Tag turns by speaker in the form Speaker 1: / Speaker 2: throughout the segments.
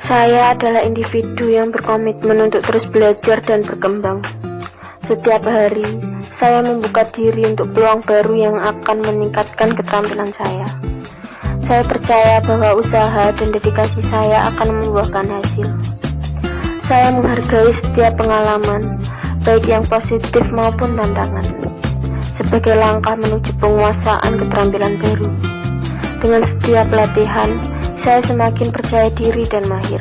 Speaker 1: Saya adalah individu yang berkomitmen untuk terus belajar dan berkembang. Setiap hari, saya membuka diri untuk peluang baru yang akan meningkatkan keterampilan saya. Saya percaya bahwa usaha dan dedikasi saya akan membuahkan hasil. Saya menghargai setiap pengalaman, baik yang positif maupun tantangan, sebagai langkah menuju penguasaan keterampilan baru. Dengan setiap latihan, saya semakin percaya diri dan mahir.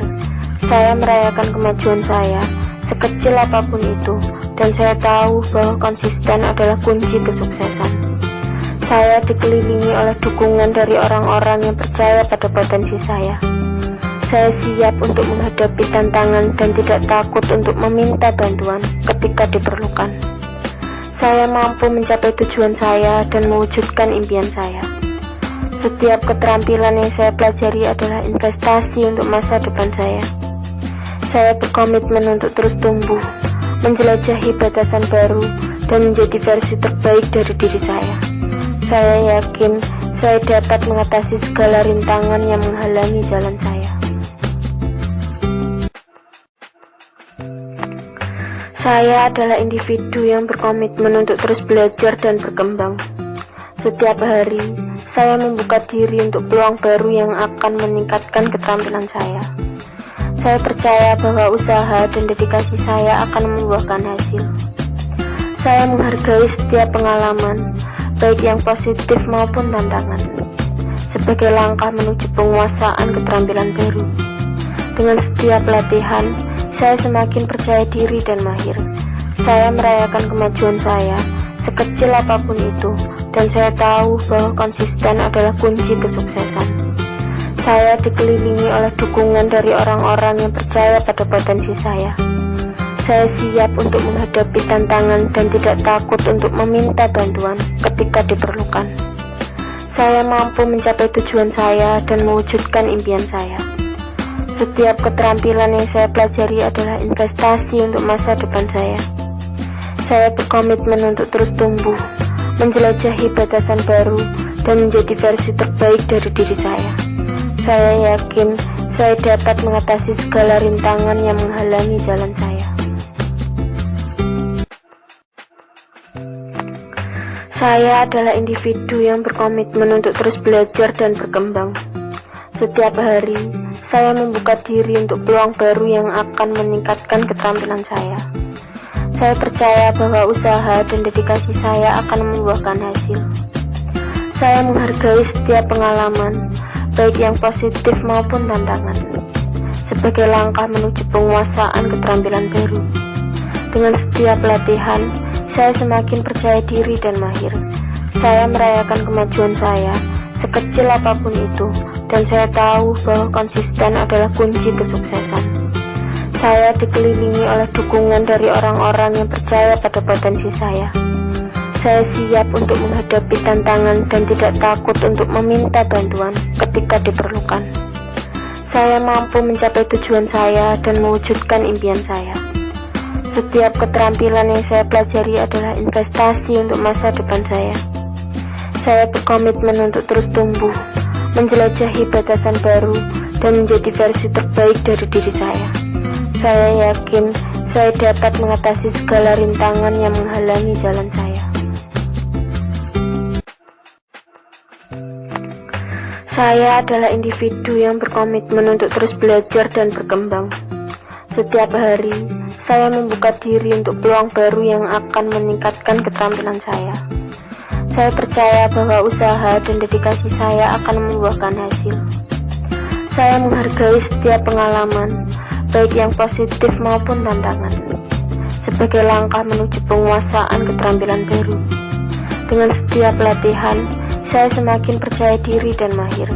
Speaker 1: Saya merayakan kemajuan saya, sekecil apapun itu, dan saya tahu bahwa konsisten adalah kunci kesuksesan. Saya dikelilingi oleh dukungan dari orang-orang yang percaya pada potensi saya. Saya siap untuk menghadapi tantangan dan tidak takut untuk meminta bantuan ketika diperlukan. Saya mampu mencapai tujuan saya dan mewujudkan impian saya. Setiap keterampilan yang saya pelajari adalah investasi untuk masa depan saya. Saya berkomitmen untuk terus tumbuh, menjelajahi batasan baru, dan menjadi versi terbaik dari diri saya. Saya yakin saya dapat mengatasi segala rintangan yang menghalangi jalan saya. Saya adalah individu yang berkomitmen untuk terus belajar dan berkembang. Setiap hari, saya membuka diri untuk peluang baru yang akan meningkatkan keterampilan saya. Saya percaya bahwa usaha dan dedikasi saya akan membuahkan hasil. Saya menghargai setiap pengalaman, baik yang positif maupun tantangan, sebagai langkah menuju penguasaan keterampilan baru. Dengan setiap latihan, saya semakin percaya diri dan mahir. Saya merayakan kemajuan saya, sekecil apapun itu, dan saya tahu bahwa konsisten adalah kunci kesuksesan. Saya dikelilingi oleh dukungan dari orang-orang yang percaya pada potensi saya. Saya siap untuk menghadapi tantangan dan tidak takut untuk meminta bantuan ketika diperlukan. Saya mampu mencapai tujuan saya dan mewujudkan impian saya. Setiap keterampilan yang saya pelajari adalah investasi untuk masa depan saya. Saya berkomitmen untuk terus tumbuh, menjelajahi batasan baru, dan menjadi versi terbaik dari diri saya. Saya yakin saya dapat mengatasi segala rintangan yang menghalangi jalan saya. Saya adalah individu yang berkomitmen untuk terus belajar dan berkembang. Setiap hari, saya membuka diri untuk peluang baru yang akan meningkatkan keterampilan saya. Saya percaya bahwa usaha dan dedikasi saya akan membuahkan hasil. Saya menghargai setiap pengalaman, baik yang positif maupun tantangan, sebagai langkah menuju penguasaan keterampilan baru. Dengan setiap latihan, saya semakin percaya diri dan mahir. Saya merayakan kemajuan saya, sekecil apapun itu, dan saya tahu bahwa konsisten adalah kunci kesuksesan. Saya dikelilingi oleh dukungan dari orang-orang yang percaya pada potensi saya. Saya siap untuk menghadapi tantangan dan tidak takut untuk meminta bantuan ketika diperlukan. Saya mampu mencapai tujuan saya dan mewujudkan impian saya. Setiap keterampilan yang saya pelajari adalah investasi untuk masa depan saya. Saya berkomitmen untuk terus tumbuh, menjelajahi batasan baru, dan menjadi versi terbaik dari diri saya. Saya yakin saya dapat mengatasi segala rintangan yang menghalangi jalan saya. Saya adalah individu yang berkomitmen untuk terus belajar dan berkembang. Setiap hari, saya membuka diri untuk peluang baru yang akan meningkatkan keterampilan saya. Saya percaya bahwa usaha dan dedikasi saya akan membuahkan hasil. Saya menghargai setiap pengalaman, baik yang positif maupun tantangan, sebagai langkah menuju penguasaan keterampilan baru. Dengan setiap latihan, saya semakin percaya diri dan mahir.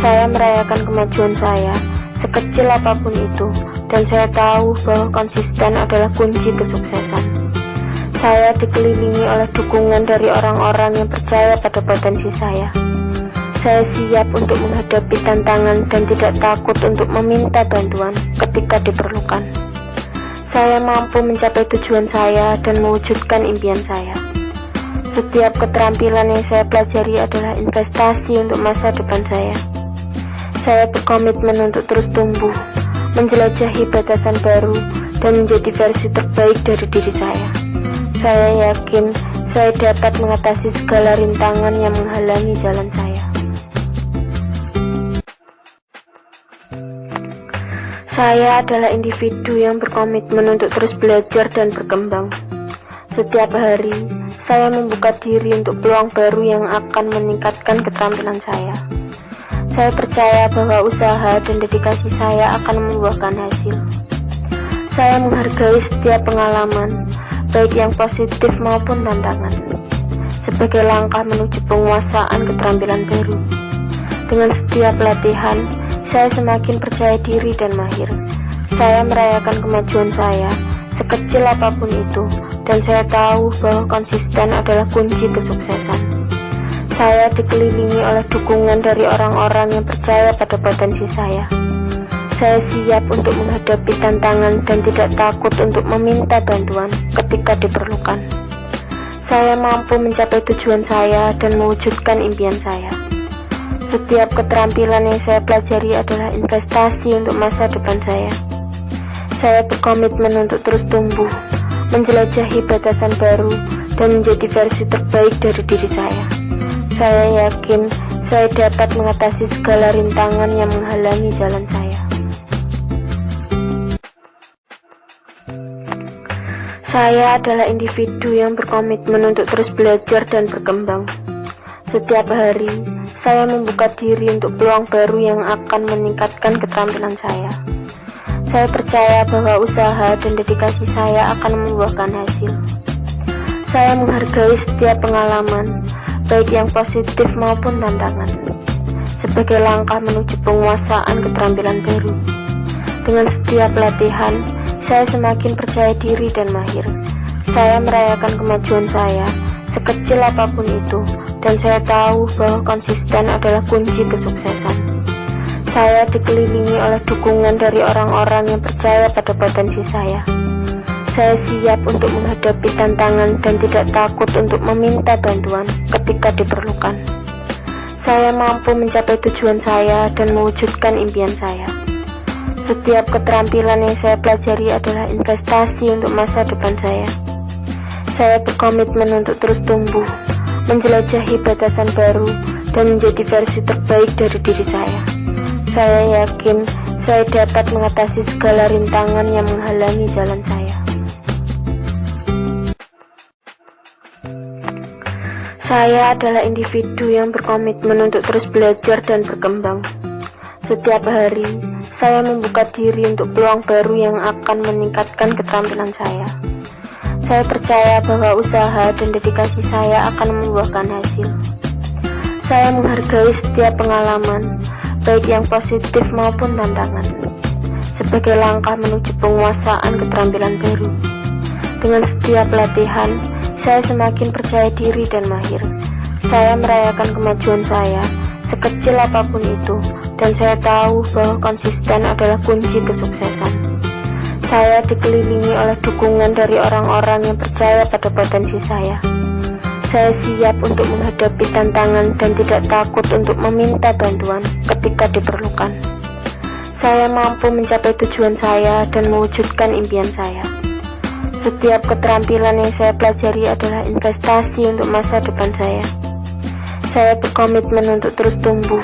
Speaker 1: Saya merayakan kemajuan saya, sekecil apapun itu, dan saya tahu bahwa konsisten adalah kunci kesuksesan. Saya dikelilingi oleh dukungan dari orang-orang yang percaya pada potensi saya. Saya siap untuk menghadapi tantangan dan tidak takut untuk meminta bantuan ketika diperlukan. Saya mampu mencapai tujuan saya dan mewujudkan impian saya. Setiap keterampilan yang saya pelajari adalah investasi untuk masa depan saya. Saya berkomitmen untuk terus tumbuh, menjelajahi batasan baru, dan menjadi versi terbaik dari diri saya. Saya yakin saya dapat mengatasi segala rintangan yang menghalangi jalan saya. Saya adalah individu yang berkomitmen untuk terus belajar dan berkembang. Setiap hari, saya membuka diri untuk peluang baru yang akan meningkatkan keterampilan saya. Saya percaya bahwa usaha dan dedikasi saya akan membuahkan hasil. Saya menghargai setiap pengalaman, baik yang positif maupun tantangan, sebagai langkah menuju penguasaan keterampilan baru. Dengan setiap latihan, saya semakin percaya diri dan mahir. Saya merayakan kemajuan saya, sekecil apapun itu, dan saya tahu bahwa konsisten adalah kunci kesuksesan. Saya dikelilingi oleh dukungan dari orang-orang yang percaya pada potensi saya. Saya siap untuk menghadapi tantangan dan tidak takut untuk meminta bantuan ketika diperlukan. Saya mampu mencapai tujuan saya dan mewujudkan impian saya. Setiap keterampilan yang saya pelajari adalah investasi untuk masa depan saya. Saya berkomitmen untuk terus tumbuh, menjelajahi batasan baru, dan menjadi versi terbaik dari diri saya. Saya yakin saya dapat mengatasi segala rintangan yang menghalangi jalan saya. Saya adalah individu yang berkomitmen untuk terus belajar dan berkembang. Setiap hari, saya membuka diri untuk peluang baru yang akan meningkatkan keterampilan saya. Saya percaya bahwa usaha dan dedikasi saya akan membuahkan hasil. Saya menghargai setiap pengalaman, baik yang positif maupun tantangan, sebagai langkah menuju penguasaan keterampilan baru. Dengan setiap latihan, saya semakin percaya diri dan mahir. Saya merayakan kemajuan saya, sekecil apapun itu, dan saya tahu bahwa konsisten adalah kunci kesuksesan. Saya dikelilingi oleh dukungan dari orang-orang yang percaya pada potensi saya. Saya siap untuk menghadapi tantangan dan tidak takut untuk meminta bantuan ketika diperlukan. Saya mampu mencapai tujuan saya dan mewujudkan impian saya. Setiap keterampilan yang saya pelajari adalah investasi untuk masa depan saya. Saya berkomitmen untuk terus tumbuh, menjelajahi batasan baru, dan menjadi versi terbaik dari diri saya. Saya yakin saya dapat mengatasi segala rintangan yang menghalangi jalan saya. Saya adalah individu yang berkomitmen untuk terus belajar dan berkembang. Setiap hari, saya membuka diri untuk peluang baru yang akan meningkatkan keterampilan saya. Saya percaya bahwa usaha dan dedikasi saya akan membuahkan hasil. Saya menghargai setiap pengalaman, baik yang positif maupun tantangan, sebagai langkah menuju penguasaan keterampilan baru. Dengan setiap latihan, saya semakin percaya diri dan mahir. Saya merayakan kemajuan saya, sekecil apapun itu, dan saya tahu bahwa konsisten adalah kunci kesuksesan. Saya dikelilingi oleh dukungan dari orang-orang yang percaya pada potensi saya. Saya siap untuk menghadapi tantangan dan tidak takut untuk meminta bantuan ketika diperlukan. Saya mampu mencapai tujuan saya dan mewujudkan impian saya. Setiap keterampilan yang saya pelajari adalah investasi untuk masa depan saya. Saya berkomitmen untuk terus tumbuh,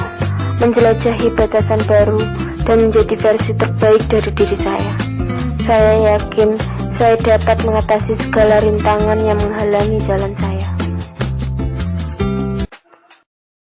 Speaker 1: menjelajahi batasan baru, dan menjadi versi terbaik dari diri saya. Saya yakin saya dapat mengatasi segala rintangan yang menghalangi jalan saya.